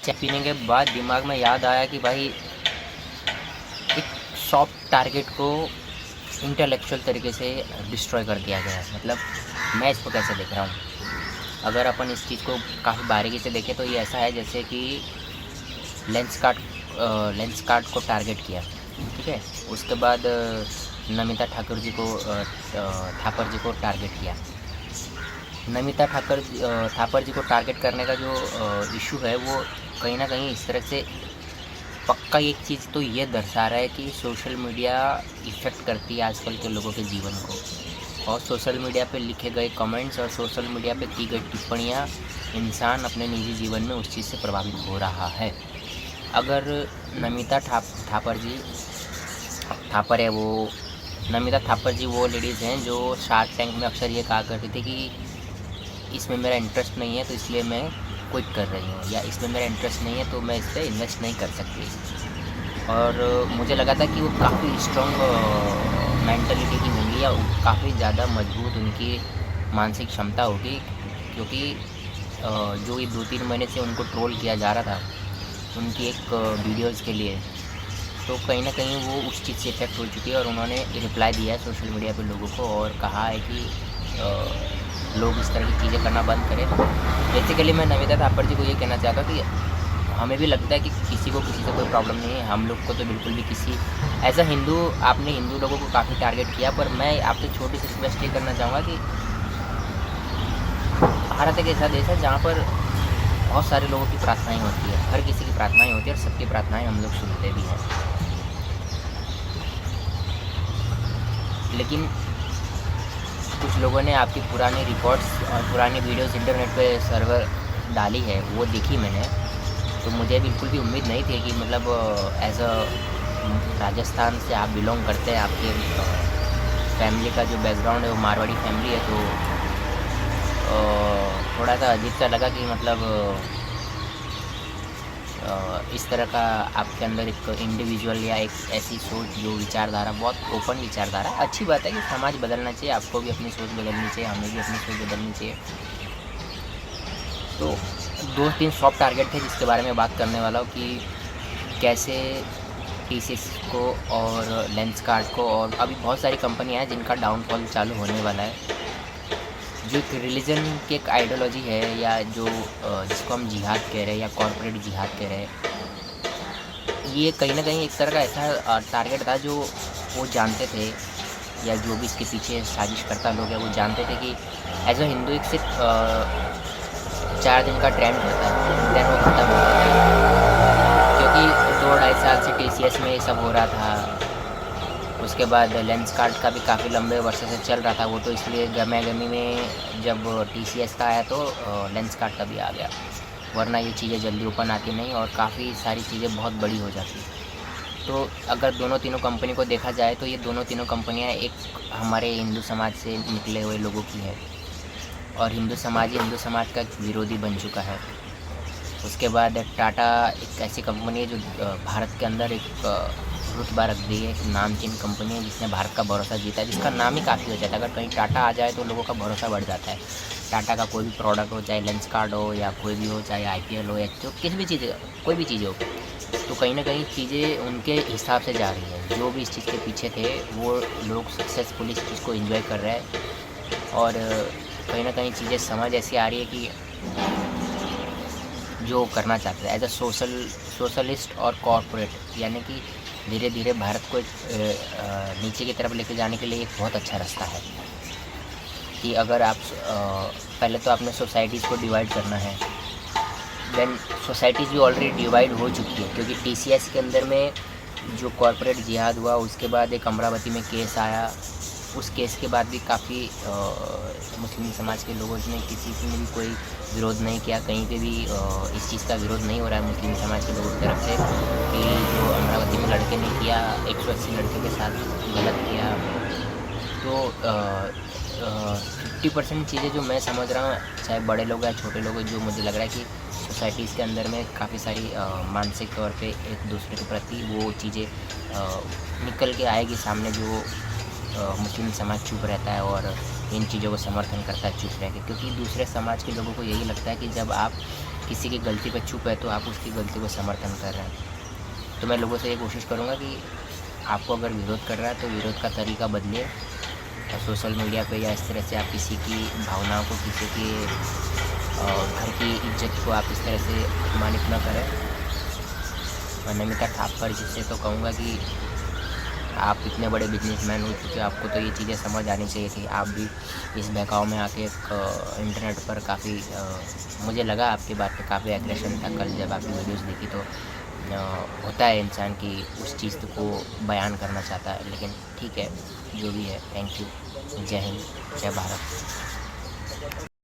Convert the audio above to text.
चाय पीने के बाद दिमाग में याद आया कि भाई एक सॉफ्ट टारगेट को इंटेलेक्चुअल तरीके से डिस्ट्रॉय कर दिया गया है। मतलब मैं इसको कैसे देख रहा हूँ, अगर अपन इस चीज़ को काफ़ी बारीकी से देखें तो ये ऐसा है जैसे कि लेंस कार्ड को टारगेट किया, ठीक है। उसके बाद नमिता ठाकुर जी को थापर जी को टारगेट किया। नमिता थापर जी को टारगेट करने का जो इशू है वो कहीं ना कहीं इस तरह से पक्का एक चीज़ तो ये दर्शा रहा है कि सोशल मीडिया इफ़ेक्ट करती है आजकल के लोगों के जीवन को, और सोशल मीडिया पे लिखे गए कमेंट्स और सोशल मीडिया पे की गई टिप्पणियाँ इंसान अपने निजी जीवन में उस चीज़ से प्रभावित हो रहा है। अगर नमिता थापर है वो नमिता थापर जी वो लेडीज़ हैं जो शार्क टैंक में अक्सर ये कहा करती थी कि इसमें मेरा इंटरेस्ट नहीं है तो इसलिए मैं क्विट कर रही हूँ, या इसमें मेरा इंटरेस्ट नहीं है तो मैं इस पर इन्वेस्ट नहीं कर सकती। और मुझे लगा था कि वो काफ़ी स्ट्रॉन्ग मेंटलिटी की होंगी, या काफ़ी ज़्यादा मजबूत उनकी मानसिक क्षमता होगी, क्योंकि जो ये 2-3 महीने से उनको ट्रोल किया जा रहा था उनकी एक वीडियोज़ के लिए, तो कहीं ना कहीं वो उस चीज़ से इफ़ेक्ट हो चुकी है और उन्होंने रिप्लाई दिया है सोशल मीडिया पे लोगों को और कहा है कि लोग इस तरह की चीज़ें करना बंद करें। बेसिकली मैं नमिता थापर जी को ये कहना चाहता हूँ कि हमें भी लगता है कि किसी को किसी से कोई प्रॉब्लम नहीं है, हम लोग को तो बिल्कुल भी किसी एज अ हिंदू आपने हिंदू लोगों को काफ़ी टारगेट किया, पर मैं आपसे छोटी सी रिक्वेस्ट ये करना चाहूँगा कि भारत एक ऐसा देश है जहाँ पर बहुत सारे लोगों की प्रार्थनाएं होती है, हर किसी की प्रार्थनाएं होती है और सबकी प्रार्थनाएं हम लोग सुनते भी हैं। लेकिन कुछ लोगों ने आपकी पुरानी रिकॉर्ड्स और पुरानी वीडियोस इंटरनेट पे सर्वर डाली है, वो देखी मैंने, तो मुझे बिल्कुल भी उम्मीद नहीं थी कि मतलब एज अ राजस्थान से आप बिलोंग करते हैं, आपके फैमिली का जो बैकग्राउंड है वो मारवाड़ी फैमिली है, तो थोड़ा सा अजीब सा लगा कि मतलब इस तरह का आपके अंदर एक इंडिविजुअल या एक ऐसी सोच जो विचारधारा, बहुत ओपन विचारधारा, अच्छी बात है कि समाज बदलना चाहिए, आपको भी अपनी सोच बदलनी चाहिए, हमें भी अपनी सोच बदलनी चाहिए। तो 2-3 सॉफ्ट टारगेट थे जिसके बारे में बात करने वाला हूँ कि कैसे टीसीएस को और लेंस कार्ड को, और अभी बहुत सारी कंपनियाँ हैं जिनका डाउनफॉल चालू होने वाला है। जो एक रिलीजन की एक आइडियोलॉजी है, या जो जिसको हम जिहाद कह रहे हैं या कॉर्पोरेट जिहाद कह रहे हैं, ये कहीं ना कहीं एक तरह का ऐसा टारगेट था जो वो जानते थे, या जो भी इसके पीछे साजिश करता लोग हैं वो जानते थे कि एज अ हिंदू एक सिर्फ 4 दिन का ट्रेंड होता है, देन वो ख़त्म हो जाता है, क्योंकि 2-2.5 साल से टीसीएस में ये सब हो रहा था। उसके बाद लेंस कार्ड का भी काफ़ी लंबे वर्षों से चल रहा था, वो तो इसलिए गमी में जब टीसीएस का आया तो लेंस कार्ड का भी आ गया, वरना ये चीज़ें जल्दी ओपन आती नहीं और काफ़ी सारी चीज़ें बहुत बड़ी हो जाती। तो अगर दोनों तीनों कंपनी को देखा जाए तो ये दोनों तीनों कंपनियां एक हमारे हिंदू समाज से निकले हुए लोगों की है, और हिंदू समाज ही हिंदू समाज का विरोधी बन चुका है। उसके बाद टाटा एक ऐसी कंपनी है जो भारत के अंदर एक रुतबा रख दी है, एक नामचीन कंपनी है जिसने भारत का भरोसा जीता है, जिसका नाम ही काफ़ी हो जाता है। अगर कहीं टाटा आ जाए तो लोगों का भरोसा बढ़ जाता है। टाटा का कोई भी प्रोडक्ट हो, चाहे लेंस कार्ड हो या कोई भी हो, चाहे आईपीएल हो या तो किसी भी चीज़, कोई भी चीज़ हो, तो कहीं ना कहीं चीज़ें उनके हिसाब से जा रही हैं। जो भी इस चीज़ के पीछे थे वो लोग सक्सेसफुली इस चीज़ को एंजॉय कर रहे हैं, और कहीं ना कहीं चीज़ें समझ ऐसी आ रही है कि जो करना चाहते हैं एज अ सोशलिस्ट और कॉरपोरेट, यानी कि धीरे धीरे भारत को एक नीचे की तरफ लेके जाने के लिए एक बहुत अच्छा रास्ता है कि अगर आप पहले तो आपने सोसाइटीज़ को डिवाइड करना है, देन सोसाइटीज़ भी ऑलरेडी डिवाइड हो चुकी है, क्योंकि टीसीएस के अंदर में जो कॉरपोरेट जिहाद हुआ, उसके बाद एक अमरावती में केस आया, उस केस के बाद भी काफ़ी मुस्लिम समाज के लोगों ने किसी ने भी कोई विरोध नहीं किया, कहीं पे भी इस चीज़ का विरोध नहीं हो रहा है मुस्लिम समाज के लोगों की तरफ से कि जो अमरावती में लड़के ने किया 180 लड़के के साथ गलत किया। तो 50% चीज़ें जो मैं समझ रहा हूँ, चाहे बड़े लोग या छोटे लोग, जो मुझे लग रहा है कि सोसाइटीज़ के अंदर में काफ़ी सारी मानसिक तौर पे एक दूसरे के प्रति वो चीज़ें निकल के आएगी सामने, जो मुस्लिम समाज चुप रहता है और इन चीज़ों को समर्थन करता है चुप रह के, क्योंकि दूसरे समाज के लोगों को यही लगता है कि जब आप किसी की गलती पे चुप है तो आप उसकी गलती को समर्थन कर रहे हैं। तो मैं लोगों से ये कोशिश करूँगा कि आपको अगर विरोध कर रहा है तो विरोध का तरीका बदलिए, और सोशल मीडिया पे या इस तरह से आप किसी की भावनाओं को, किसी के घर की इज्जत को आप इस तरह से अपमानित न करें। और नमिता थापर जी से तो कहूँगा कि आप इतने बड़े बिजनेसमैन हो चुके हो, आपको तो ये चीज़ें समझ आनी चाहिए थी। आप भी इस बहकाव में आके एक इंटरनेट पर काफ़ी मुझे लगा आपकी बात पे काफ़ी एग्रेशन था कल जब आपकी वीडियोस देखी। तो होता है इंसान कि उस चीज़ को बयान करना चाहता है, लेकिन ठीक है जो भी है। Thank you. जय हिंद, जय भारत।